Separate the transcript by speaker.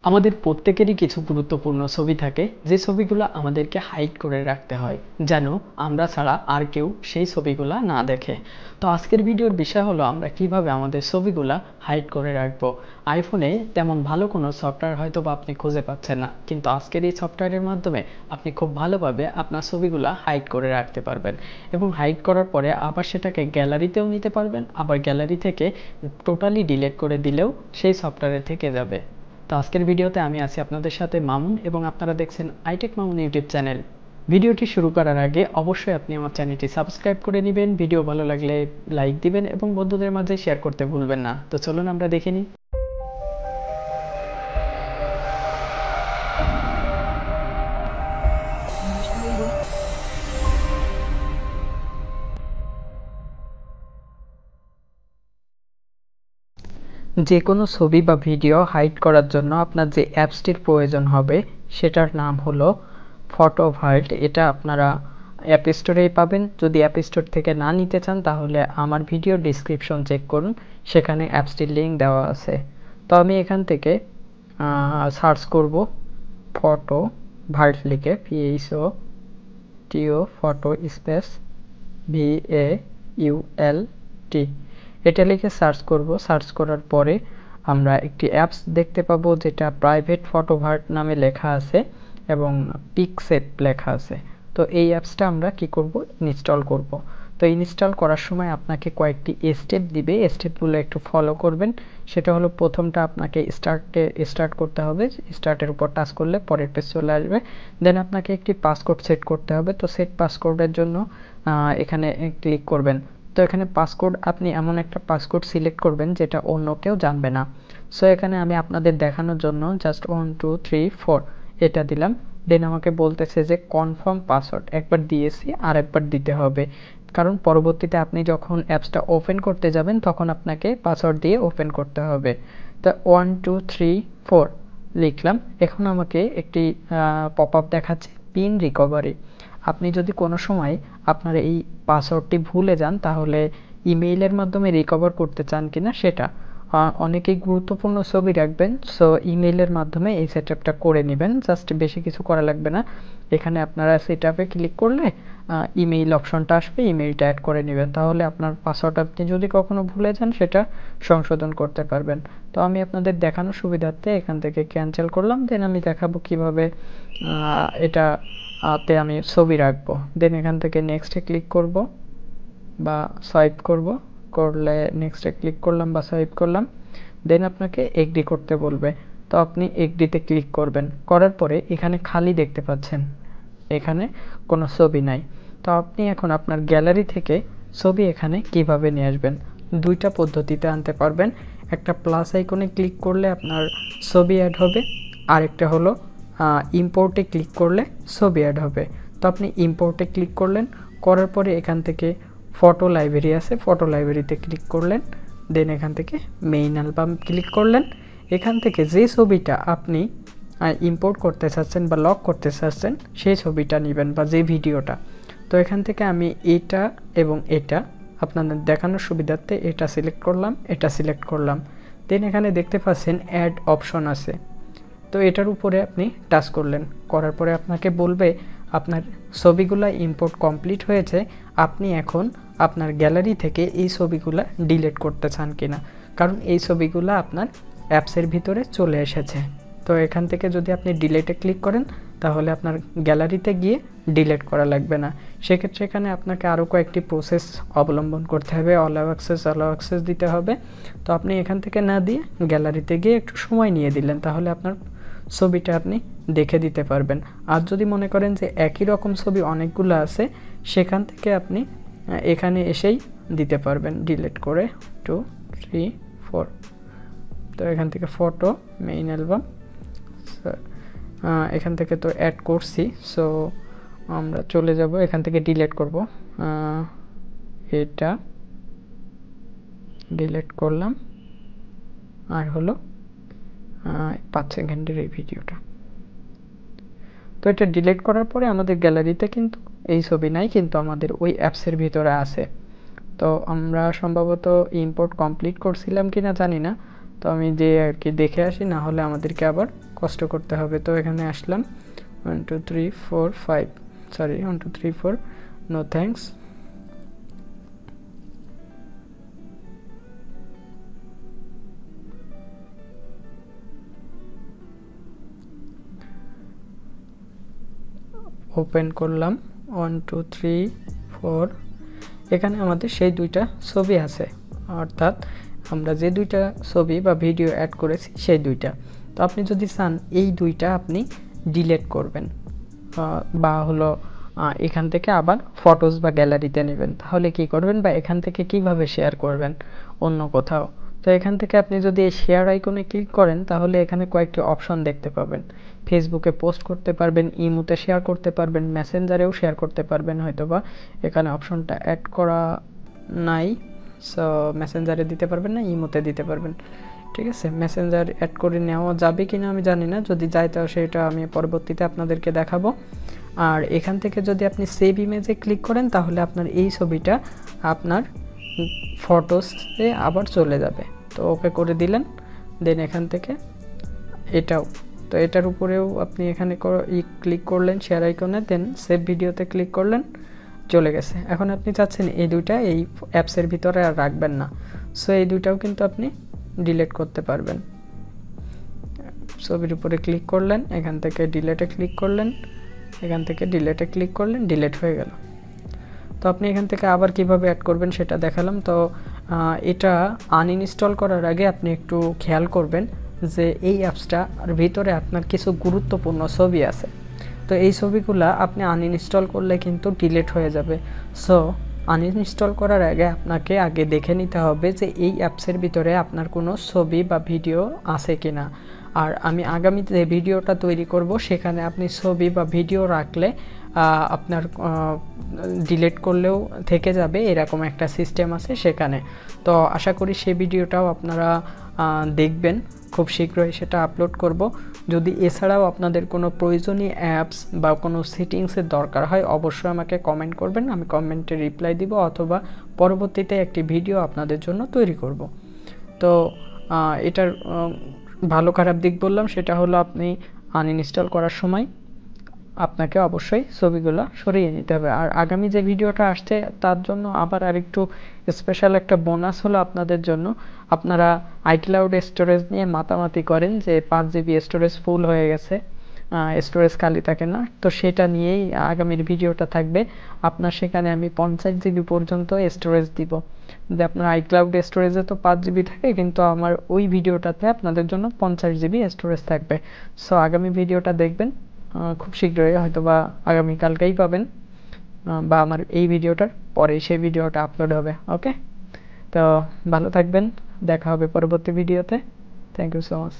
Speaker 1: আমাদের প্রত্যেকেরই কিছু গুরুত্বপূর্ণ ছবি থাকে যে ছবিগুলো আমাদেরকে হাইড করে রাখতে হয় যেন আমরা ছাড়া আর কেউ সেই ছবিগুলো না দেখে। তো আজকের ভিডিওর বিষয় হলো আমরা কিভাবে আমাদের ছবিগুলো হাইড করে রাখবো। আইফোনে তেমন ভালো কোনো সফটওয়্যার হয়তো বা আপনি খুঁজে পাচ্ছেন না, কিন্তু আজকের এই সফটওয়্যারের মাধ্যমে আপনি খুব ভালোভাবে আপনার ছবিগুলো হাইড করে রাখতে পারবেন এবং হাইড করার পরে আবার সেটাকে গ্যালারিতেও নিতে পারবেন, আবার গ্যালারি থেকে টোটালি ডিলিট করে দিলেও সেই সফটওয়্যারে থেকে যাবে। তো আজকের ভিডিওতে আমি আছি আপনাদের সাথে মামুন এবং আপনারা দেখছেন আইটেক মামুন ইউটিউব চ্যানেল। ভিডিওটি শুরু করার আগে অবশ্যই আপনি আমার চ্যানেলটি সাবস্ক্রাইব করে নেবেন, ভিডিও ভালো লাগলে লাইক দিবেন এবং বন্ধুদের মাঝে শেয়ার করতে ভুলবেন না। তো চলুন আমরা দেখে নিই। যে কোনো ছবি বা ভিডিও হাইড করার জন্য আপনার যে অ্যাপসটির প্রয়োজন হবে সেটার নাম হলো ফটো ভাল্ট। এটা আপনারা অ্যাপ স্টোরেই পাবেন। যদি অ্যাপ স্টোর থেকে না নিতে চান তাহলে আমার ভিডিও ডিসক্রিপশন চেক করুন, সেখানে অ্যাপসটির লিঙ্ক দেওয়া আছে। তো আমি এখান থেকে সার্চ করব ফটো ভাল্ট লিখে, PHOTO ফটো স্পেস VAULT, এটা লিখে সার্চ করব। সার্চ করার পরে আমরা একটি অ্যাপস দেখতে পাবো যেটা প্রাইভেট ফটো ভার্ট নামে লেখা আছে এবং পিকসেট লেখা আছে। তো এই অ্যাপসটা আমরা কি করব, ইনস্টল করব। তো ইনস্টল করার সময় আপনাকে কয়েকটি স্টেপ দিবে, স্টেপগুলো একটু ফলো করবেন। সেটা হলো প্রথমটা আপনাকে স্টার্ট করতে হবে, স্টার্টের উপর টাচ করলে পরের পেজ চলে আসবে। দেন আপনাকে একটি পাসকোড সেট করতে হবে। তো সেট পাসকোডের জন্য এখানে ক্লিক করবেন। তো এখানে পাসকোড আপনি এমন একটা পাসকোড সিলেক্ট করবেন যেটা অন্য কেউ জানবে না। সো এখানে আমি আপনাদের দেখানোর জন্য জাস্ট 1 2 3 4 এটা দিলাম। দেন আমাকে বলতেছে যে কনফার্ম পাসওয়ার্ড, একবার দিয়েছি আর একবার দিতে হবে, কারণ পরবর্তীতে আপনি যখন অ্যাপসটা ওপেন করতে যাবেন তখন আপনাকে পাসওয়ার্ড দিয়ে ওপেন করতে হবে। তো 1 2 3 4 লিখলাম। এখন আমাকে একটি পপ আপ দেখাচ্ছে পিন রিকভারি। আপনি যদি কোনো সময় আপনার এই পাসওয়ার্ডটি ভুলে যান তাহলে ইমেইলের মাধ্যমে রিকভার করতে চান কিনা সেটা। অনেকেই গুরুত্বপূর্ণ ছবি রাখবেন, সো ইমেইলের মাধ্যমে এই সেটআপটা করে নেবেন। জাস্ট বেশি কিছু করা লাগবে না। এখানে আপনারা সেটআপে ক্লিক করলে ইমেইল অপশনটা আসবে, ইমেইলটা অ্যাড করে নেবেন, তাহলে আপনার পাসওয়ার্ড আপনি যদি কখনো ভুলে যান সেটা সংশোধন করতে পারবেন। তো আমি আপনাদের দেখানোর সুবিধার্থে এখান থেকে ক্যান্সেল করলাম। দেন আমি দেখাবো কিভাবে এটাতে আমি ছবি রাখবো। দেন এখান থেকে নেক্সটে ক্লিক করব বা সোয়াইপ করব, করলে নেক্সটে ক্লিক করলাম বা সোয়াইপ করলাম। দেন আপনাকে এগ্রি করতে বলবে, তো আপনি এগ্রিতে ক্লিক করবেন। করার পরে এখানে খালি দেখতে পাচ্ছেন, এখানে কোনো ছবি নাই। তো আপনি এখন আপনার গ্যালারি থেকে ছবি এখানে কিভাবে নিয়ে আসবেন, দুইটা পদ্ধতিতে আনতে পারবেন। একটা প্লাস আইকনে ক্লিক করলে আপনার ছবি অ্যাড হবে, আরেকটা হলো ইম্পোর্টে ক্লিক করলে ছবি অ্যাড হবে। তো আপনি ইম্পোর্টে ক্লিক করলেন, করার পরে এখান থেকে ফটো লাইব্রেরি আছে, ফটো লাইব্রেরিতে ক্লিক করলেন। দেন এখান থেকে মেইন অ্যালবাম ক্লিক করলেন। এখান থেকে যে ছবিটা আপনি ইম্পোর্ট করতে চাচ্ছেন বা লক করতে চাচ্ছেন সেই ছবিটা নেবেন বা যে ভিডিওটা। তো এখান থেকে আমি এটা এবং এটা আপনাদের দেখানোর সুবিধার্থে এটা সিলেক্ট করলাম, এটা সিলেক্ট করলাম। দেন এখানে দেখতে পাচ্ছেন অ্যাড অপশন আছে, তো এটার উপরে আপনি টাচ করলেন। করার পরে আপনাকে বলবে আপনার ছবিগুলো ইম্পোর্ট কমপ্লিট হয়েছে, আপনি এখন আপনার গ্যালারি থেকে এই ছবিগুলো ডিলিট করতে চান কিনা, কারণ এই ছবিগুলো আপনার অ্যাপসের ভিতরে চলে এসেছে। তো এখান থেকে যদি আপনি ডিলিটে ক্লিক করেন তাহলে আপনার গ্যালারিতে গিয়ে ডিলিট করা লাগবে না। সেক্ষেত্রে এখানে আপনাকে আরও কয়েকটি প্রসেস অবলম্বন করতে হবে, অ্যালাউ অ্যাক্সেস দিতে হবে। তো আপনি এখান থেকে না দিয়ে গ্যালারিতে গিয়ে একটু সময় নিয়ে দিলেন, তাহলে আপনার ছবিটা আপনি দেখে দিতে পারবেন। আর যদি মনে করেন যে একই রকম ছবি অনেকগুলো আছে, সেখান থেকে আপনি এখানে এসেই দিতে পারবেন ডিলিট করে 2 3 4। তো এখান থেকে ফটো মেইন অ্যালবাম, এখান থেকে তো অ্যাড করছি, সো আমরা চলে যাব এখান থেকে ডিলিট করব। এটা ডিলিট করলাম, আর হলো 5 সেকেন্ডের এই ভিডিওটা। তো এটা ডিলিট করার পরে আমাদের গ্যালারিতে কিন্তু এই ছবি নাই, কিন্তু আমাদের ওই অ্যাপসের ভিতরে আছে। তো আমরা সম্ভবত ইম্পোর্ট কমপ্লিট করছিলাম কিনা জানি না, তো আমি যে আর কি দেখে আসি, না হলে আমাদেরকে আবার কষ্ট করতে হবে। তো এখানে আসলাম 1 2 3 4 5, সরি 1 2 3 4, নো থ্যাঙ্কস। ওপেন করলাম 1 2 3 4, এখানে আমাদের সেই দুইটা ছবি আছে, অর্থাৎ আমরা যে দুইটা ছবি বা ভিডিও অ্যাড করেছি সেই দুইটা। তো আপনি যদি চান এই দুইটা আপনি ডিলিট করবেন বা হলো এখান থেকে আবার ফটোস বা গ্যালারিতে নেবেন, তাহলে কি করবেন বা এখান থেকে কিভাবে শেয়ার করবেন অন্য কোথাও। তো এখান থেকে আপনি যদি এই শেয়ার আইকনে ক্লিক করেন তাহলে এখানে কয়েকটি অপশন দেখতে পাবেন। ফেসবুকে পোস্ট করতে পারবেন, ইমোতে শেয়ার করতে পারবেন, মেসেঞ্জারেও শেয়ার করতে পারবেন, হয়তোবা এখানে অপশনটা অ্যাড করা নাই, সো মেসেঞ্জারে দিতে পারবেন না, ইমোতে দিতে পারবেন। ঠিক আছে, মেসেঞ্জার অ্যাড করে নেওয়া যাবে কিনা আমি জানি না, যদি যায় তো সেটা আমি পরবর্তীতে আপনাদেরকে দেখাবো। আর এখান থেকে যদি আপনি সেভ ইমেজে ক্লিক করেন তাহলে আপনার এই ছবিটা আপনার ফটোসে আবার চলে যাবে। তো ওকে করে দিলেন, দেন এখান থেকে এটাও, তো এটার উপরেও আপনি এখানে ক্লিক করলেন শেয়ার আইকনে, দেন সেভ ভিডিওতে ক্লিক করলেন, চলে গেছে। এখন আপনি চাচ্ছেন এই দুইটা এই অ্যাপসের ভিতরে আর রাখবেন না, সো এই দুইটাও কিন্তু আপনি ডিলিট করতে পারবেন। ছবির উপরে ক্লিক করলেন, এখান থেকে ডিলিটে ক্লিক করলেন, এখান থেকে ডিলিটে ক্লিক করলেন, ডিলিট হয়ে গেল। তো আপনি এখান থেকে আবার কিভাবে অ্যাড করবেন সেটা দেখালাম। তো এটা আনইনস্টল করার আগে আপনি একটু খেয়াল করবেন যে এই অ্যাপসটার ভিতরে আপনার কিছু গুরুত্বপূর্ণ ছবি আছে, তো এই ছবিগুলো আপনি আনইনস্টল করলে কিন্তু ডিলিট হয়ে যাবে। সো আনইনস্টল করার আগে আপনাকে আগে দেখে নিতে হবে যে এই অ্যাপসের ভিতরে আপনার কোনো ছবি বা ভিডিও আছে কিনা। আর আমি আগামীতে যে ভিডিওটা তৈরি করব সেখানে আপনি ছবি বা ভিডিও রাখলে আপনার ডিলিট করলেও থেকে যাবে, এরকম একটা সিস্টেম আছে সেখানে। তো আশা করি সেই ভিডিওটাও আপনারা দেখবেন, খুব শীঘ্রই সেটা আপলোড করব। যদি এছাড়াও আপনাদের কোনো প্রয়োজনীয় অ্যাপস বা কোনো সেটিংসের দরকার হয় অবশ্যই আমাকে কমেন্ট করবেন, আমি কমেন্টে রিপ্লাই দিব অথবা পরবর্তীতে একটি ভিডিও আপনাদের জন্য তৈরি করব। তো এটার ভালো খারাপ দিক বললাম, সেটা হলো আপনি আনইনস্টল করার সময় আপনাকে অবশ্যই ছবিগুলো সরিয়ে নিতে হবে। আর আগামী যে ভিডিওটা আসছে তার জন্য আবার আরেকটু স্পেশাল একটা বোনাস হলো আপনাদের জন্য। আপনারা আইক্লাউড স্টোরেজ নিয়ে মাতামাতি করেন যে 5 GB স্টোরেজ ফুল হয়ে গেছে, স্টোরেজ খালি থাকে না, তো সেটা নিয়েই আগামীর ভিডিওটা থাকবে। আপনার সেখানে আমি 50 GB পর্যন্ত স্টোরেজ দিব, যে আপনার আইক্লাউড স্টোরেজে তো 5 GB থাকে, কিন্তু আমার ওই ভিডিওটাতে আপনাদের জন্য 50 GB স্টোরেজ থাকবে। সো আগামী ভিডিওটা দেখবেন, খুব শীঘ্রই হয়তো বা আগামীকালকেই পাবেন, বা আমার এই ভিডিওটার পরে সেই ভিডিওটা আপলোড হবে। ওকে, তো ভালো থাকবেন, দেখা হবে পরবর্তী ভিডিওতে। Thank you so much.